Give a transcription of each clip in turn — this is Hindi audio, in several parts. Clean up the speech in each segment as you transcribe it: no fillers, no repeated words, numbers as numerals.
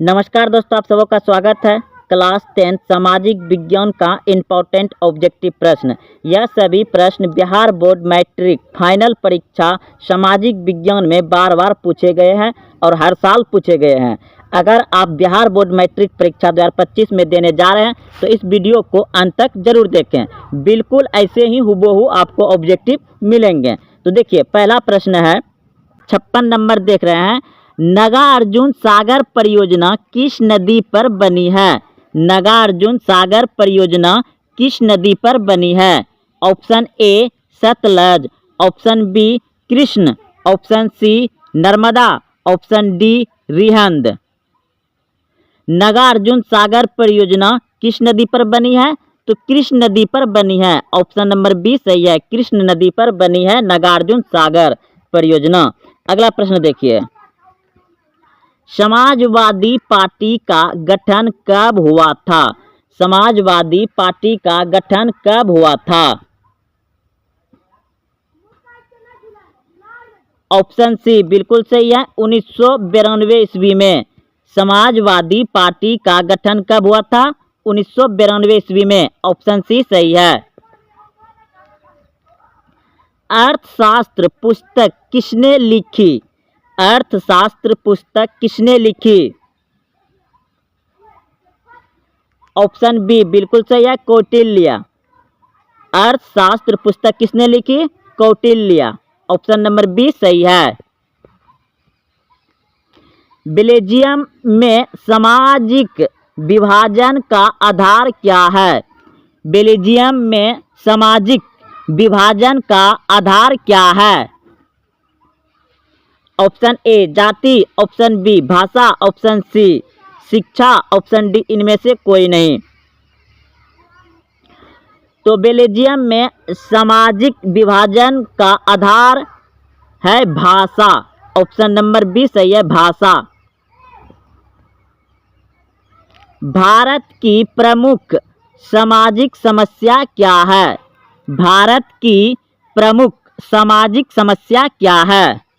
नमस्कार दोस्तों, आप सबों का स्वागत है। क्लास 10 सामाजिक विज्ञान का इम्पोर्टेंट ऑब्जेक्टिव प्रश्न। यह सभी प्रश्न बिहार बोर्ड मैट्रिक फाइनल परीक्षा सामाजिक विज्ञान में बार बार पूछे गए हैं और हर साल पूछे गए हैं। अगर आप बिहार बोर्ड मैट्रिक परीक्षा 2025 में देने जा रहे हैं तो इस वीडियो को अंत तक जरूर देखें। बिल्कुल ऐसे ही हुबहू आपको ऑब्जेक्टिव मिलेंगे। तो देखिए, पहला प्रश्न है, 56 नंबर देख रहे हैं। नागार्जुन सागर परियोजना किस नदी पर बनी है? नागार्जुन सागर परियोजना किस नदी पर बनी है? Option A Sutlej, option B Krishna, option C Narmada, option D Rihand. Nagarjuna Sagar परियोजना किस नदी पर बनी है? तो कृष्ण नदी पर बनी है। ऑप्शन नंबर बी सही है, कृष्ण नदी पर बनी है नागार्जुन सागर परियोजना। अगला प्रश्न देखिए, समाजवादी पार्टी का गठन कब हुआ था? समाजवादी पार्टी का गठन कब हुआ था? ऑप्शन सी बिल्कुल सही है, 1992 ईस्वी में। समाजवादी पार्टी का गठन कब हुआ था? 1992 ईस्वी में। ऑप्शन सी सही है। अर्थशास्त्र पुस्तक किसने लिखी? अर्थशास्त्र पुस्तक किसने लिखी? ऑप्शन बी बिल्कुल सही है, कौटिल्य। अर्थशास्त्र पुस्तक किसने लिखी? कौटिल्य। ऑप्शन नंबर बी सही है। बेल्जियम में सामाजिक विभाजन का आधार क्या है? बेल्जियम में सामाजिक विभाजन का आधार क्या है? ऑप्शन ए जाति, ऑप्शन बी भाषा, ऑप्शन सी शिक्षा, ऑप्शन डी इनमें से कोई नहीं। तो बेल्जियम में सामाजिक विभाजन का आधार है भाषा। ऑप्शन नंबर बी सही है, भाषा। भारत की प्रमुख सामाजिक समस्या क्या है? भारत की प्रमुख सामाजिक समस्या क्या है?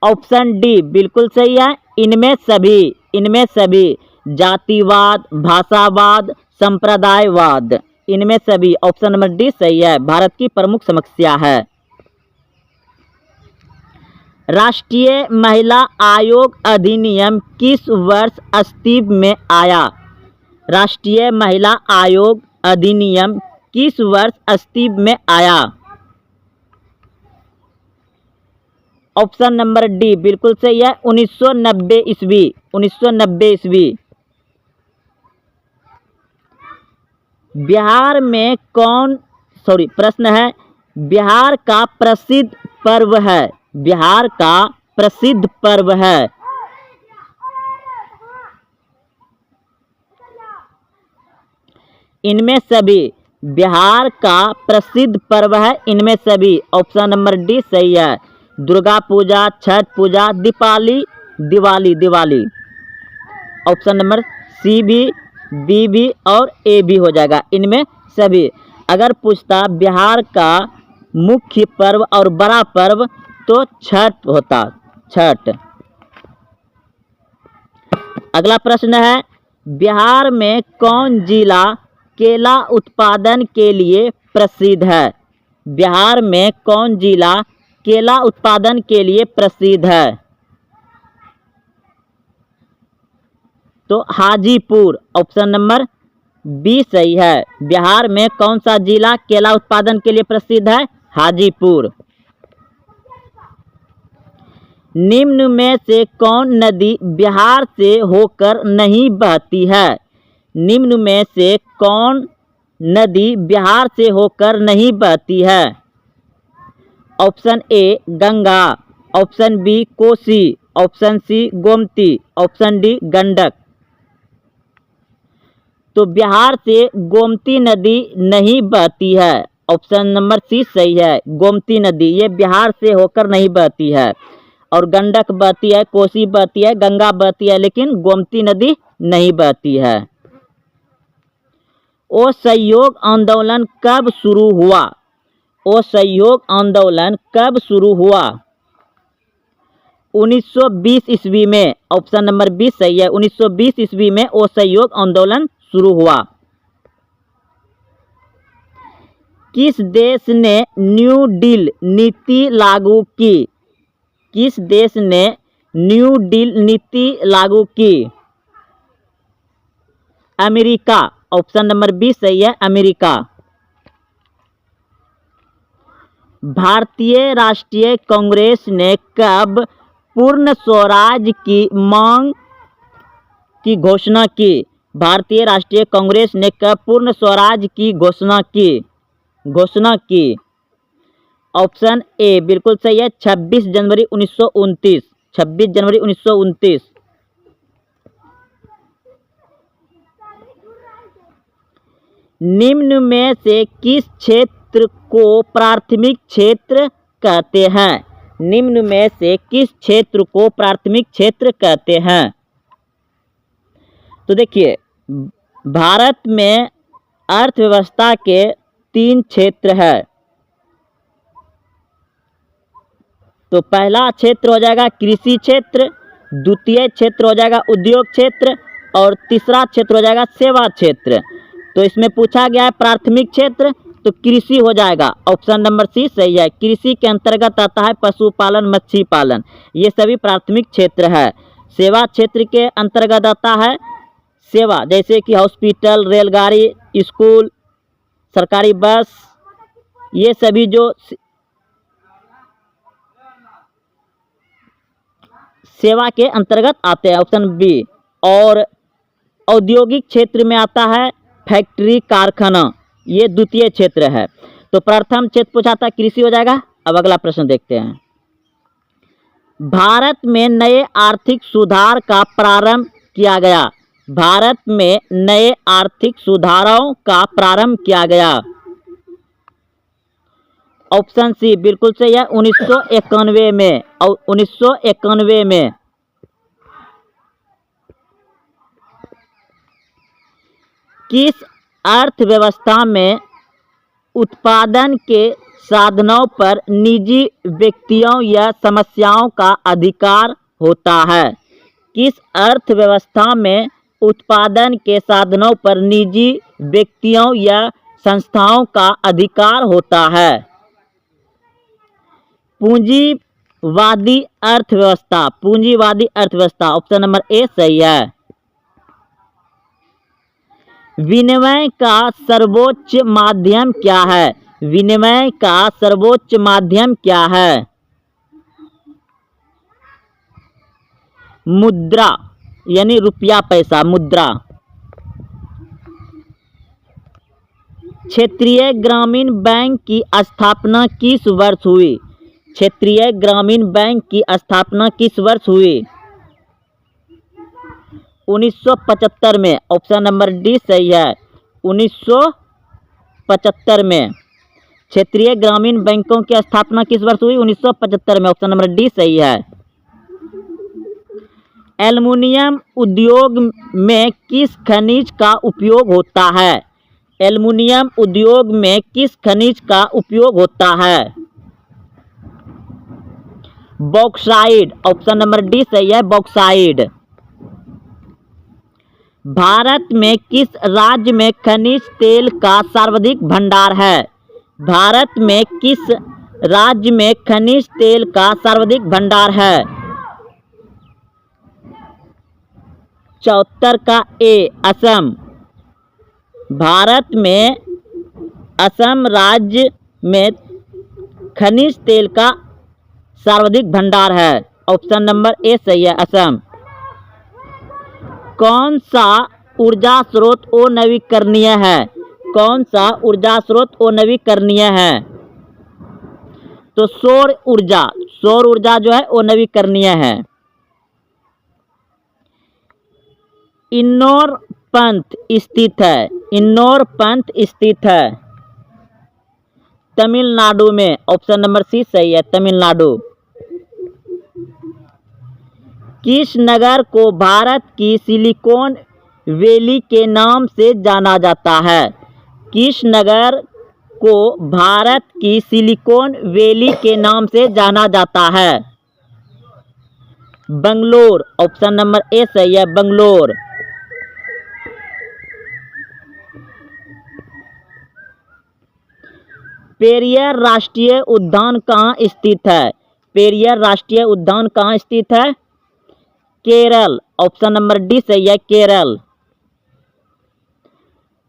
ऑप्शन डी बिल्कुल सही है, इनमें सभी जातिवाद, भाषावाद, संप्रदायवाद, इनमें सभी। ऑप्शन नंबर डी सही है, भारत की प्रमुख समस्या है। राष्ट्रीय महिला आयोग अधिनियम किस वर्ष अस्तित्व में आया? राष्ट्रीय महिला आयोग अधिनियम किस वर्ष अस्तित्व में आया? ऑप्शन नंबर डी बिल्कुल सही है, 1990 ईस्वी। 1990 ईस्वी। बिहार में प्रश्न है, बिहार का प्रसिद्ध पर्व है। बिहार का प्रसिद्ध पर्व है। इनमें सभी। बिहार का प्रसिद्ध पर्व है इनमें सभी। ऑप्शन नंबर डी सही है, दुर्गा पूजा, छठ पूजा, दिवाली। ऑप्शन नंबर सी भी, बी भी और ए भी हो जाएगा, इनमें सभी। अगर पूछता बिहार का मुख्य पर्व और बड़ा पर्व तो छठ होता, छठ। अगला प्रश्न है, बिहार में कौन जिला केला उत्पादन के लिए प्रसिद्ध है? बिहार में कौन जिला केला उत्पादन के लिए प्रसिद्ध है? तो हाजीपुर। ऑप्शन नंबर बी सही है, बिहार में कौन सा जिला केला उत्पादन के लिए प्रसिद्ध है? हाजीपुर। निम्न में से कौन नदी बिहार से होकर नहीं बहती है? निम्न में से कौन नदी बिहार से होकर नहीं बहती है? Option A Ganga, option B Kosi, option C Gomti, option D Gandak. तो बिहार से गोमती नदी नहीं बहती है। ऑप्शन नंबर सी सही है, गोमती नदी ये बिहार से होकर नहीं बहती है। और गंडक बहती है, कोसी बहती है, गंगा बहती है, लेकिन गोमती नदी नहीं बहती है। असहयोग आंदोलन कब शुरू हुआ? असहयोग आंदोलन कब शुरू हुआ? 1920 ईस्वी में, ऑप्शन नंबर 20 सही है, 1920 ईस्वी में असहयोग आंदोलन शुरू हुआ। किस देश ने न्यू डील नीति लागू की? किस देश ने न्यू डील नीति लागू की? अमेरिका, ऑप्शन नंबर 20 सही है, अमेरिका। भारतीय राष्ट्रीय कांग्रेस ने कब पूर्ण स्वराज की मांग की घोषणा की? भारतीय राष्ट्रीय कांग्रेस ने कब पूर्ण स्वराज की घोषणा की? ऑप्शन ए बिल्कुल सही है, 26 जनवरी 1929, 26 जनवरी 1929। निम्न में से किस क्षेत्र को प्राथमिक क्षेत्र कहते हैं? निम्न में से किस क्षेत्र को प्राथमिक क्षेत्र कहते हैं? तो देखिए, भारत में अर्थव्यवस्था के 3 क्षेत्र है। तो पहला क्षेत्र हो जाएगा कृषि क्षेत्र, द्वितीय क्षेत्र हो जाएगा उद्योग क्षेत्र और तीसरा क्षेत्र हो जाएगा सेवा क्षेत्र। तो इसमें पूछा गया है प्राथमिक क्षेत्र, तो कृषि हो जाएगा, ऑप्शन नंबर सी सही है। कृषि के अंतर्गत आता है पशुपालन, मछली पालन, ये सभी प्राथमिक क्षेत्र है। सेवा क्षेत्र के अंतर्गत आता है सेवा, जैसे कि हॉस्पिटल, रेलगाड़ी, स्कूल, सरकारी बस, ये सभी जो सेवा के अंतर्गत आते हैं, ऑप्शन बी। और औद्योगिक क्षेत्र में आता है फैक्ट्री, कारखाना, ये द्वितीय क्षेत्र है। तो प्रथम क्षेत्र पूछा था, कृषि हो जाएगा। अब अगला प्रश्न देखते हैं। भारत में नए आर्थिक सुधार का प्रारंभ किया गया। भारत में नए आर्थिक सुधारों का प्रारंभ किया गया। ऑप्शन सी बिल्कुल सही है, 1991 में, और 1991 में। किस अर्थव्यवस्था में उत्पादन के साधनों पर निजी व्यक्तियों या समस्याओं का अधिकार होता है? किस अर्थव्यवस्था में उत्पादन के साधनों पर निजी व्यक्तियों या संस्थाओं का अधिकार होता है? पूंजीवादी अर्थव्यवस्था, पूंजीवादी अर्थव्यवस्था, ऑप्शन नंबर ए सही है। विनिमय का सर्वोच्च माध्यम क्या है? विनिमय का सर्वोच्च माध्यम क्या है? मुद्रा, यानी रुपया पैसा, मुद्रा। क्षेत्रीय ग्रामीण बैंक की स्थापना किस वर्ष हुई? क्षेत्रीय ग्रामीण बैंक की स्थापना किस वर्ष हुई? 1975 में, ऑप्शन नंबर डी सही है, 1975 में। क्षेत्रीय ग्रामीण बैंकों की स्थापना किस वर्ष हुई? 1975 में, ऑप्शन नंबर डी सही है। एल्युमिनियम उद्योग में किस खनिज का उपयोग होता है? एल्युमिनियम उद्योग में किस खनिज का उपयोग होता है? बॉक्साइट, ऑप्शन नंबर डी सही है, बॉक्साइट। भारत में किस राज्य में खनिज तेल का सर्वाधिक भंडार है? भारत में किस राज्य में खनिज तेल का सर्वाधिक भंडार है? 74 का ए, असम। भारत में असम राज्य में खनिज तेल का सर्वाधिक भंडार है, ऑप्शन नंबर ए सही है, असम। कौन सा ऊर्जा स्रोत अनवीकरणीय है? कौन सा ऊर्जा स्रोत अनवीकरणीय है? तो सौर ऊर्जा, सौर ऊर्जा जो है अनवीकरणीय है। इन्नौर पंथ स्थित है, इन्नौर पंथ स्थित है तमिलनाडु में, ऑप्शन नंबर सी सही है, तमिलनाडु। किस नगर को भारत की सिलिकॉन वैली के नाम से जाना जाता है? किस नगर को भारत की सिलिकॉन वैली के नाम से जाना जाता है? बंगलोर। ऑप्शन नंबर ए सही है, बंगलोर। पेरियार राष्ट्रीय उद्यान कहाँ स्थित है? पेरियार राष्ट्रीय उद्यान कहाँ स्थित है? केरल। ऑप्शन नंबर डी सही है, केरल।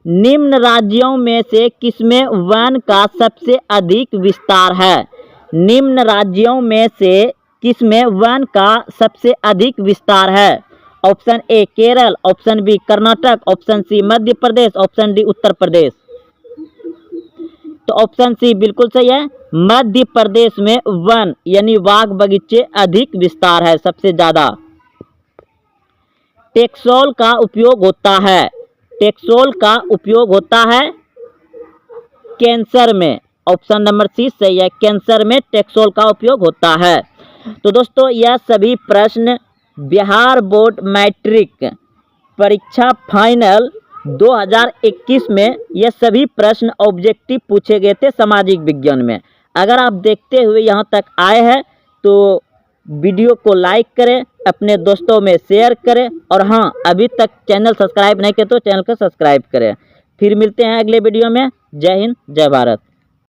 निम्न राज्यों में से किसमें वन का सबसे अधिक विस्तार है? निम्न राज्यों में से किसमें वन का सबसे अधिक विस्तार है? Option A Kerala, option B Karnataka, option C Madhya Pradesh, option D Uttar Pradesh. तो ऑप्शन सी बिल्कुल सही है, मध्य प्रदेश में वन यानी बाग बगीचे अधिक विस्तार है, सबसे ज्यादा। टेक्सोल का उपयोग होता है, टेक्सोल का उपयोग होता है कैंसर में। ऑप्शन नंबर सी सही है, कैंसर में टेक्सोल का उपयोग होता है। तो दोस्तों यह सभी प्रश्न बिहार बोर्ड मैट्रिक परीक्षा फाइनल 2021 में यह सभी प्रश्न ऑब्जेक्टिव पूछे गए थे सामाजिक विज्ञान में। अगर आप देखते हुए यहाँ तक आए हैं तो वीडियो को लाइक करें, अपने दोस्तों में शेयर करें, और हाँ अभी तक चैनल सब्सक्राइब नहीं किया तो चैनल को सब्सक्राइब करें। फिर मिलते हैं अगले वीडियो में। जय हिंद, जय भारत।